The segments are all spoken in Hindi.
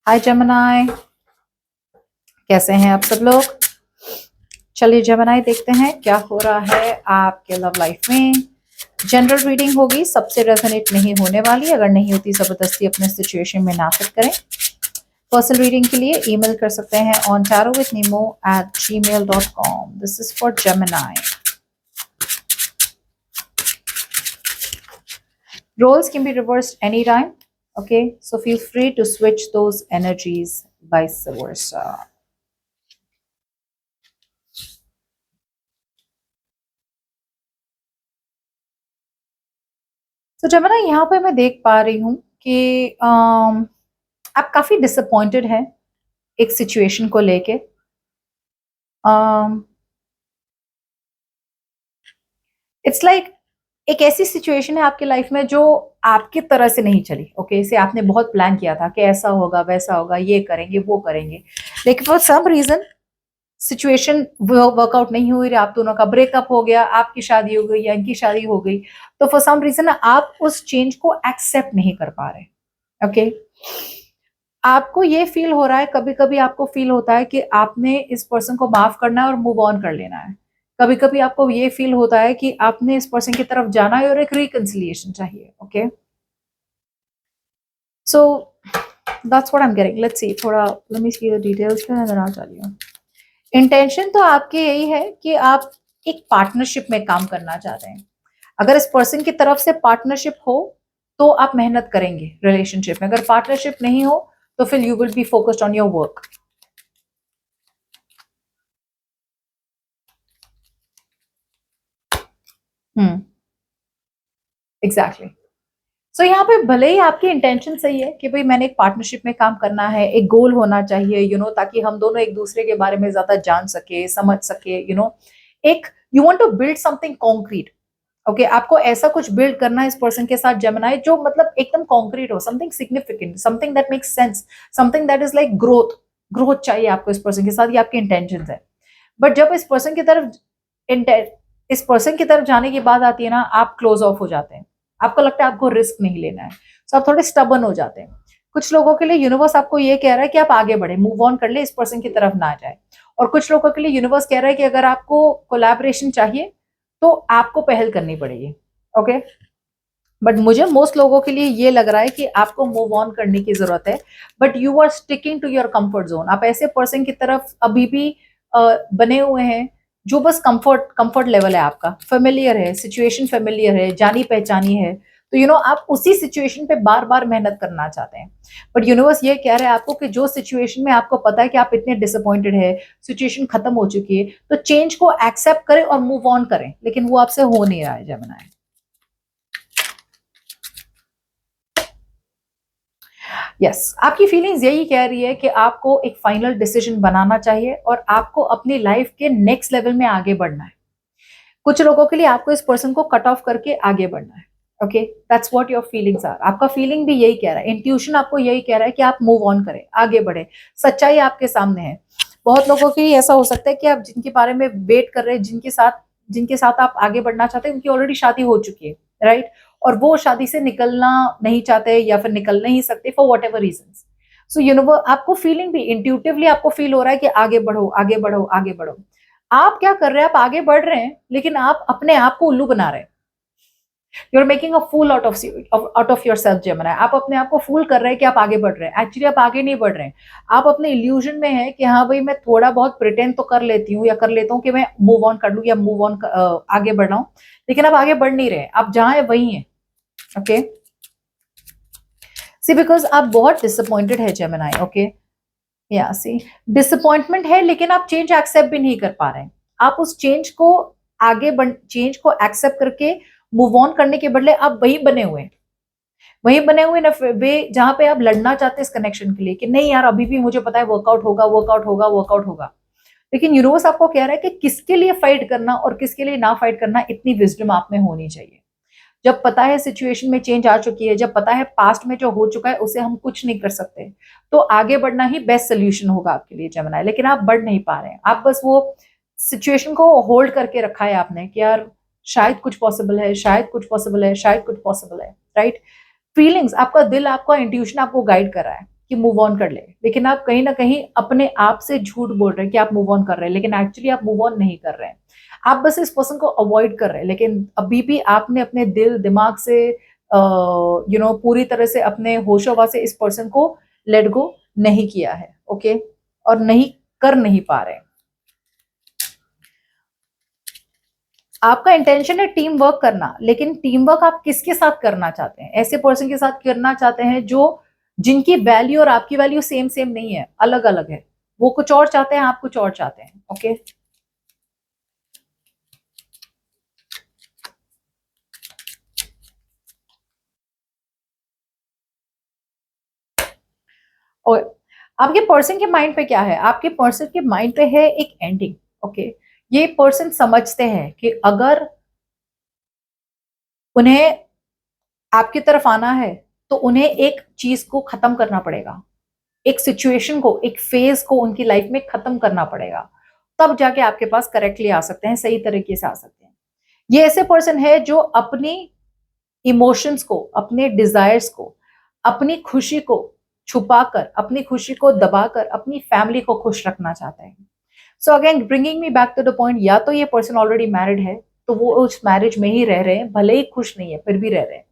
हाय जेमिनी, कैसे हैं आप सब लोग। चलिए जेमिनी देखते हैं क्या हो रहा है आपके लव लाइफ में। जनरल रीडिंग होगी, सबसे रेजोनेट नहीं होने वाली। अगर नहीं होती जबरदस्ती अपने सिचुएशन में ना फिट करें। पर्सनल रीडिंग के लिए ईमेल कर सकते हैं on tarotwithnemo@gmail.com। This is for Gemini. Roles can be reversed anytime. Okay, so feel free to switch those energies vice versa. तो जेमिनी यहाँ पे मैं देख पा रही हूँ कि आप काफी डिसअपॉइंटेड हैं एक सिचुएशन को लेके। इट्स लाइक एक ऐसी सिचुएशन है आपकी लाइफ में जो आपकी तरह से नहीं चली। ओके, इसे आपने बहुत प्लान किया था कि ऐसा होगा वैसा होगा, ये करेंगे वो करेंगे, लेकिन for some reason situation work out नहीं हुई। आप दोनों का ब्रेकअप हो गया, आपकी शादी हो गई या इनकी शादी हो गई, तो फॉर सम रीजन आप उस चेंज को एक्सेप्ट नहीं कर पा रहे। ओके, आपको ये फील हो रहा है, कभी कभी आपको फील होता है कि आपने इस पर्सन को माफ करना है और मूव ऑन कर लेना है। कभी कभी आपको ये फील होता है कि आपने इस पर्सन की तरफ जाना है और एक रिकंसिलिएशन चाहिए। Okay, so that's what I am getting. Let's see, थोड़ा let me see the details and then I tell you. Intention तो आपके यही है कि आप एक पार्टनरशिप में काम करना चाहते हैं। अगर इस पर्सन की तरफ से पार्टनरशिप हो तो आप मेहनत करेंगे रिलेशनशिप में। अगर पार्टनरशिप नहीं हो तो फिर you will be focused on your work. Exactly. So यहाँ पे भले ही आपकी इंटेंशन सही है कि भाई मैंने एक पार्टनरशिप में काम करना है, एक गोल होना चाहिए, ताकि हम दोनों एक दूसरे के बारे में ज्यादा जान सके, समझ सके, एक you want to build something concrete. Okay, आपको ऐसा कुछ बिल्ड करना है इस पर्सन के साथ जेमिनी जो मतलब एकदम कॉन्क्रीट हो, something significant, something that makes sense, something that is like growth. Growth चाहिए आपको इस पर्सन के साथ, ये आपकी इंटेंशन है। बट जब इस पर्सन की तरफ जाने की बात आती है ना, आप क्लोज ऑफ हो जाते हैं। आपको लगता है आपको रिस्क नहीं लेना है, तो आप थोड़े स्टबन हो जाते हैं। कुछ लोगों के लिए यूनिवर्स आपको ये कह रहा है कि आप आगे बढ़े, मूव ऑन कर ले, इस पर्सन की तरफ ना जाए। और कुछ लोगों के लिए यूनिवर्स कह रहा है कि अगर आपको कोलैबोरेशन चाहिए तो आपको पहल करनी पड़ेगी। ओके, बट मुझे मोस्ट लोगों के लिए ये लग रहा है कि आपको मूव ऑन करने की जरूरत है, but you are sticking to your comfort zone. आप ऐसे पर्सन की तरफ अभी भी बने हुए हैं जो बस कंफर्ट लेवल है आपका, फेमिलियर है, सिचुएशन फेमिलियर है, जानी पहचानी है। तो आप उसी सिचुएशन पे बार बार मेहनत करना चाहते हैं। बट यूनिवर्स ये कह रहा है आपको कि जो सिचुएशन में आपको पता है कि आप इतने डिसअपॉइंटेड है, सिचुएशन खत्म हो चुकी है, तो चेंज को एक्सेप्ट करें और मूव ऑन करें, लेकिन वो आपसे हो नहीं रहा है जेमिनी। यस, आपकी फीलिंग्स यही कह रही है कि आपको एक फाइनल डिसीजन बनाना चाहिए और आपको अपनी लाइफ के नेक्स्ट लेवल में आगे बढ़ना है। कुछ लोगों के लिए आपको इस पर्सन को कट ऑफ करके आगे बढ़ना है। Okay, that's what your feelings are. आपका फीलिंग भी यही कह रहा है, इंट्यूशन आपको यही कह रहा है कि आप मूव ऑन करें, आगे बढ़े। सच्चाई आपके सामने है। बहुत लोगों के लिए ऐसा हो सकता है कि आप जिनके बारे में वेट कर रहे हैं, जिनके साथ आप आगे बढ़ना चाहते हैं, उनकी ऑलरेडी शादी हो चुकी है, राइट? और वो शादी से निकलना नहीं चाहते या फिर निकल नहीं सकते फॉर वट एवर रीजन। सो आपको फीलिंग भी इंट्यूटिवली आपको फील हो रहा है कि आगे बढ़ो, आगे बढ़ो, आगे बढ़ो। आप क्या कर रहे हैं, आप आगे बढ़ रहे हैं, लेकिन आप अपने आप को उल्लू बना रहे हैं। You are making a fool out of yourself Gemini. आप अपने आप को फूल कर रहे हैं कि आप आगे बढ़ रहे हैं, एक्चुअली आप आगे नहीं बढ़ रहे हैं। आप अपने इल्यूजन में है कि हाँ भाई मैं थोड़ा बहुत प्रिटेंड तो कर लेती हूँ या कर लेता हूँ कि मैं मूव ऑन कर लूँ या मूव ऑन आगे बढ़ रहा हूँ, लेकिन आप आगे बढ़ नहीं रहे। आप जहां है वही है। ओके, सी बिकॉज आप बहुत डिसअपॉइंटेड है जेमिनी। ओके, या सी डिसअपॉइंटमेंट है, लेकिन आप चेंज एक्सेप्ट भी नहीं कर पा रहे हैं। आप उस चेंज को एक्सेप्ट करके मूव ऑन करने के बदले आप वही बने हुए ना वे जहां पे आप लड़ना चाहते हैं इस कनेक्शन के लिए कि नहीं यार, अभी भी मुझे पता है वर्कआउट होगा, वर्कआउट होगा, वर्कआउट होगा। लेकिन यूनिवर्स आपको कह रहा है कि किसके लिए फाइट करना और किसके लिए ना फाइट करना, इतनी विजडम आप में होनी चाहिए। जब पता है सिचुएशन में चेंज आ चुकी है, जब पता है पास्ट में जो हो चुका है उसे हम कुछ नहीं कर सकते, तो आगे बढ़ना ही बेस्ट सोल्यूशन होगा आपके लिए जेमिनी। लेकिन आप बढ़ नहीं पा रहे हैं। आप बस वो सिचुएशन को होल्ड करके रखा है आपने कि यार शायद कुछ पॉसिबल है, शायद कुछ पॉसिबल है, शायद कुछ पॉसिबल है, राइट? फीलिंग्स, आपका दिल, आपका इंट्यूशन आपको गाइड कर रहा है। कि मूव ऑन कर ले, लेकिन आप कहीं ना कहीं अपने आप से झूठ बोल रहे हैं कि आप मूव ऑन कर रहे हैं, लेकिन एक्चुअली आप मूव ऑन नहीं कर रहे हैं। आप बस इस पर्सन को अवॉइड कर रहे हैं, लेकिन अभी भी आपने अपने दिल दिमाग से पूरी तरह से अपने होशोवा से इस पर्सन को लेट गो नहीं किया है। ओके, और नहीं कर नहीं पा रहे। आपका इंटेंशन है टीम वर्क करना, लेकिन टीम वर्क आप किसके साथ करना चाहते हैं? ऐसे पर्सन के साथ करना चाहते हैं जो जिनकी वैल्यू और आपकी वैल्यू सेम सेम नहीं है, अलग अलग है। वो कुछ और चाहते हैं, आप कुछ और चाहते हैं। ओके, और आपके पर्सन के माइंड पे क्या है? आपके पर्सन के माइंड पे है एक एंडिंग। ओके, ये पर्सन समझते हैं कि अगर उन्हें आपकी तरफ आना है तो उन्हें एक चीज को खत्म करना पड़ेगा, एक सिचुएशन को, एक फेज को उनकी लाइफ में खत्म करना पड़ेगा, तब जाके आपके पास करेक्टली आ सकते हैं, सही तरीके से आ सकते हैं। ये ऐसे पर्सन है जो अपनी इमोशंस को, अपने डिजायर्स को, अपनी खुशी को छुपाकर, अपनी खुशी को दबाकर अपनी फैमिली को खुश रखना चाहते हैं। So again bringing me back to the point, या तो ये पर्सन ऑलरेडी मैरिड है तो वो उस मैरिज में ही रह रहे हैं, भले ही खुश नहीं है फिर भी रह रहे हैं।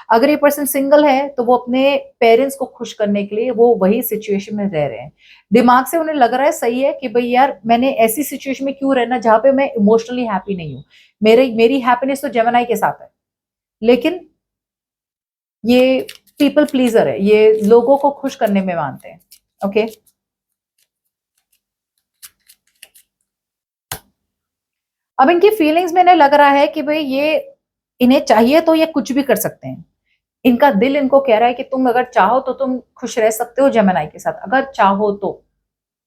अगर ये पर्सन सिंगल है तो वो अपने पेरेंट्स को खुश करने के लिए वो वही सिचुएशन में रह रहे हैं। दिमाग से उन्हें लग रहा है सही है कि भाई यार मैंने ऐसी सिचुएशन में क्यों रहना जहां पे मैं इमोशनली हैप्पी नहीं हूं, मेरी हैप्पीनेस तो जेमिनी के साथ है। लेकिन ये पीपल प्लीजर है, ये लोगों को खुश करने में मानते हैं। ओके, अब इनकी फीलिंग्स में इन्हें लग रहा है कि भाई ये, इन्हें चाहिए तो ये कुछ भी कर सकते हैं। इनका दिल इनको कह रहा है कि तुम अगर चाहो तो तुम खुश रह सकते हो जेमिनी के साथ, अगर चाहो तो,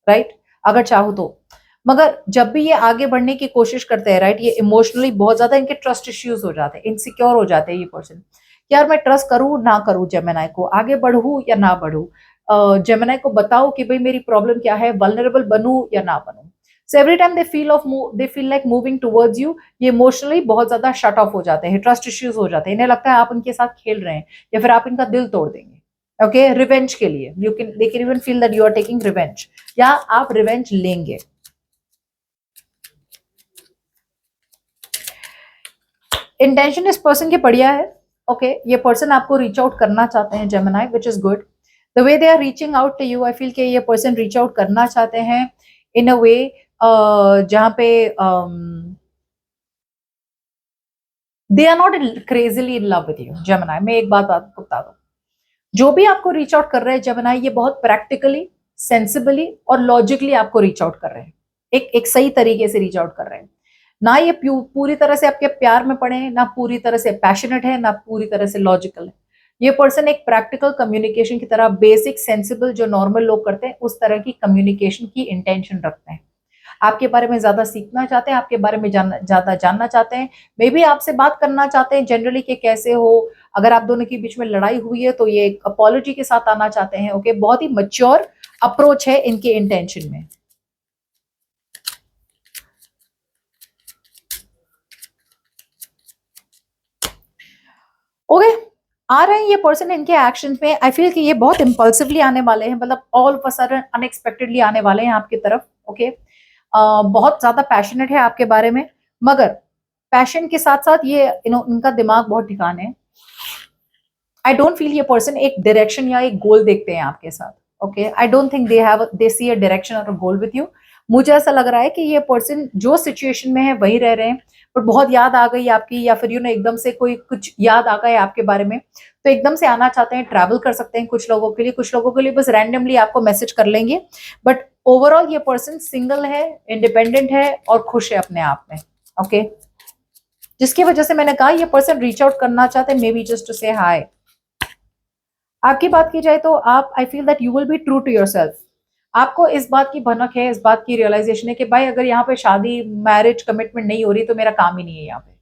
राइट, अगर चाहो तो। मगर जब भी ये आगे बढ़ने की कोशिश करते हैं, राइट, ये इमोशनली बहुत ज्यादा इनके ट्रस्ट इश्यूज हो जाते हैं, इनसिक्योर हो जाते हैं ये पर्सन। यार मैं ट्रस्ट करूं ना करूं जेमिनी को, आगे बढ़ूं या ना बढ़ूं, जेमिनी को बताओ कि भाई मेरी प्रॉब्लम क्या है, वल्नरेबल बनूं या ना बनूं। So every time they feel like moving towards you, ये इमोशनली बहुत ज्यादा शट ऑफ हो जाते हैं, ट्रस्ट इश्यूज हो जाते हैं, इन्हें लगता है आप उनके साथ खेल रहे हैं या फिर आप इनका दिल तोड़ देंगे। ओके, रिवेंज के लिए they can even feel that you are taking revenge, या आप रिवेंज लेंगे। इंटेंशन इस पर्सन की बढ़िया है। ओके, ये पर्सन आपको रीच आउट करना चाहते हैं Gemini, which is good. The way they are reaching out to you, I feel कि ये पर्सन रीच आउट करना चाहते हैं इन अ वे जहां पे they are not crazily in love with you Gemini. मैं एक बात आपको बता दूं, जो भी आपको रीच आउट कर रहे हैं जेमिनी, ये बहुत प्रैक्टिकली, सेंसिबली और लॉजिकली आपको रीच आउट कर रहे हैं, एक सही तरीके से रीच आउट कर रहे हैं। ना ये पूरी तरह से आपके प्यार में पड़े हैं, ना पूरी तरह से पैशनेट है, ना पूरी तरह से लॉजिकल है। ये पर्सन एक प्रैक्टिकल कम्युनिकेशन की तरह, बेसिक सेंसिबल जो नॉर्मल लोग करते हैं उस तरह की कम्युनिकेशन की इंटेंशन रखते हैं। आपके बारे में ज्यादा सीखना चाहते हैं, आपके बारे में ज्यादा जानना चाहते हैं, मे बी आपसे बात करना चाहते हैं जनरली कि कैसे हो। अगर आप दोनों के बीच में लड़ाई हुई है तो ये एक अपॉलॉजी के साथ आना चाहते हैं। ओके, बहुत ही मैच्योर अप्रोच है इनके इंटेंशन में। ओके, आ रहे हैं ये पर्सन इनके एक्शन में। आई फील कि ये बहुत इंपल्सिवली आने वाले हैं, मतलब all of a sudden unexpectedly आने वाले हैं आपकी तरफ। ओके, बहुत ज्यादा पैशनेट है आपके बारे में, मगर पैशन के साथ साथ ये इनका दिमाग बहुत ठिकाने है। आई डोंट फील ये पर्सन एक डायरेक्शन या एक गोल देखते हैं आपके साथ। Okay, I don't think they see a direction और अ गोल विथ यू। मुझे ऐसा लग रहा है कि ये पर्सन जो सिचुएशन में है वही रह रहे हैं, पर बहुत याद आ गई आपकी, या फिर एकदम से कोई कुछ याद आ गया आपके बारे में तो एकदम से आना चाहते हैं। ट्रैवल कर सकते हैं कुछ लोगों के लिए, कुछ लोगों के लिए बस रैंडमली आपको मैसेज कर लेंगे। बट ओवरऑल ये पर्सन सिंगल है, इंडिपेंडेंट है और खुश है अपने आप में। ओके, जिसकी वजह से मैंने कहा ये पर्सन रीच आउट करना चाहते हैं, मे बी जस्ट टू से हाय। आपकी बात की जाए तो आप, I feel that you will be true to yourself. आपको इस बात की भनक है, इस बात की रियलाइजेशन है कि भाई अगर यहाँ पे शादी, मैरिज, कमिटमेंट नहीं हो रही तो मेरा काम ही नहीं है यहाँ पे।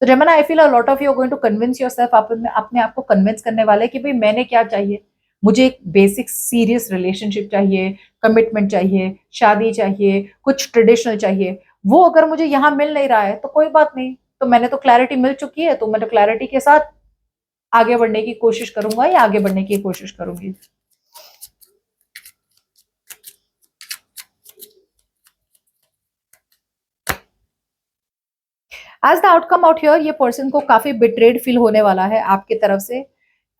तो Gemini, I feel a lot of you are going to convince yourself, आप अपने आप को कन्विंस करने वाले कि भाई मैंने क्या चाहिए। मुझे एक बेसिक सीरियस रिलेशनशिप चाहिए, कमिटमेंट चाहिए, शादी चाहिए, कुछ ट्रेडिशनल चाहिए। वो अगर मुझे यहाँ मिल नहीं रहा है तो कोई बात नहीं, तो मैंने तो क्लैरिटी मिल चुकी है, तो मैं तो क्लैरिटी के साथ आगे बढ़ने की कोशिश करूंगा या आगे बढ़ने की कोशिश करूंगी। As the outcome out here, ये पर्सन को काफी बिट्रेड फील होने वाला है आपकी तरफ से।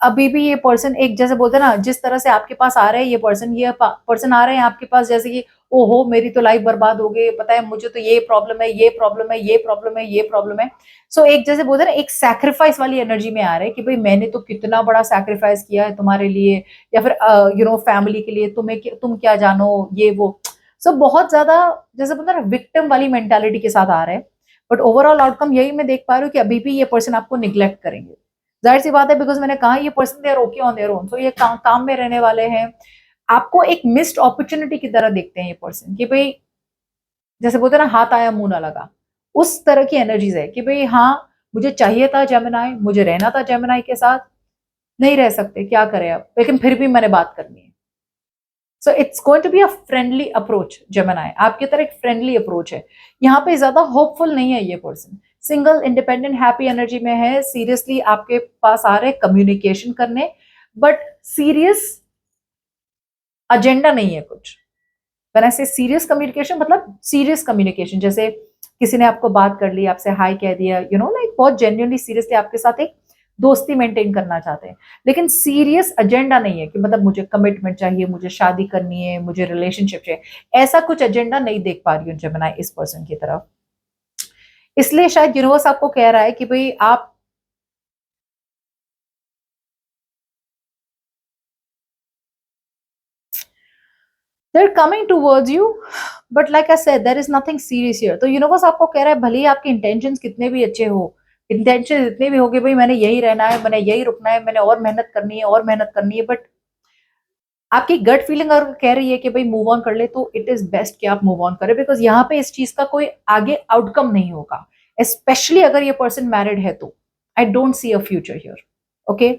अभी भी ये पर्सन एक जैसे बोलते हैं ना, जिस तरह से आपके पास आ रहे हैं ये पर्सन आ रहे हैं आपके पास जैसे कि ओहो मेरी तो लाइफ बर्बाद हो गई, पता है मुझे तो ये प्रॉब्लम है, ये प्रॉब्लम है, ये प्रॉब्लम है, ये प्रॉब्लम है। सो एक जैसे बोलते हैं ना, एक सैक्रिफाइस वाली एनर्जी में आ रहे हैं कि भाई मैंने तो कितना बड़ा सैक्रिफाइस किया है तुम्हारे लिए, या फिर फैमिली के लिए, तुम क्या जानो, ये वो। सो बहुत ज्यादा जैसे बोलते हैं ना, विक्टिम वाली मेंटालिटी के साथ आ रहे हैं। बट ओवरऑल आउटकम यही मैं देख पा रही हूँ कि अभी भी ये पर्सन आपको निग्लेक्ट करेंगे। जाहिर सी बात है, बिकॉज मैंने कहा ये person they are okay on their own, so ये काम में रहने वाले हैं। आपको एक मिस्ड अपॉर्चुनिटी की तरह देखते हैं ये पर्सन कि भाई जैसे बोलते हैं ना, हाथ आया मुंह ना लगा, उस तरह की एनर्जीज है कि भाई हाँ मुझे चाहिए था जेमिनाई, मुझे रहना था जेमिनाई के साथ, नहीं रह सकते, क्या करें अब, लेकिन फिर भी मैंने बात करनी है। So it's going to be a friendly approach Gemini, आपकी तरह एक फ्रेंडली अप्रोच है। यहाँ पे ज्यादा होपफुल नहीं है ये person, single independent happy energy में है। सीरियसली आपके पास आ रहे कम्युनिकेशन करने, बट सीरियस एजेंडा नहीं है कुछ। व्हेन आई से सीरियस कम्युनिकेशन, मतलब सीरियस कम्युनिकेशन, जैसे किसी ने आपको बात कर ली, आपसे हाय कह दिया, लाइक बहुत जेन्युइनली सीरियसली आपके साथ एक दोस्ती मेंटेन करना चाहते हैं, लेकिन सीरियस एजेंडा नहीं है कि मतलब मुझे कमिटमेंट चाहिए, मुझे शादी करनी है, मुझे रिलेशनशिप चाहिए, ऐसा कुछ एजेंडा नहीं देख पा रही हूँ जेमिनी इस पर्सन की तरफ। इसलिए शायद यूनिवर्स आपको कह रहा है कि भाई आप they're coming towards you, but like I said there is nothing serious here। तो यूनिवर्स आपको कह रहा है भले ही आपके इंटेंशंस कितने भी अच्छे हो, इंटेंशन इतने भी हो गए भाई मैंने यही रहना है, मैंने यही रुकना है, मैंने और मेहनत करनी है और मेहनत करनी है, बट आपकी गट फीलिंग अगर कह रही है कि भाई मूव ऑन कर ले, तो इट इज बेस्ट कि आप मूव ऑन करें, बिकॉज यहाँ पे इस चीज का कोई आगे आउटकम नहीं होगा। स्पेशली अगर ये पर्सन मैरिड है तो I don't see a future here. Okay,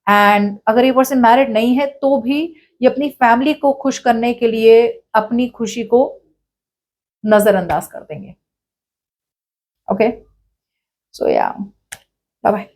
and अगर ये पर्सन मैरिड नहीं है तो भी ये अपनी फैमिली को खुश करने के लिए अपनी खुशी को नजरअंदाज कर देंगे। ओके, सो या बाय बाय।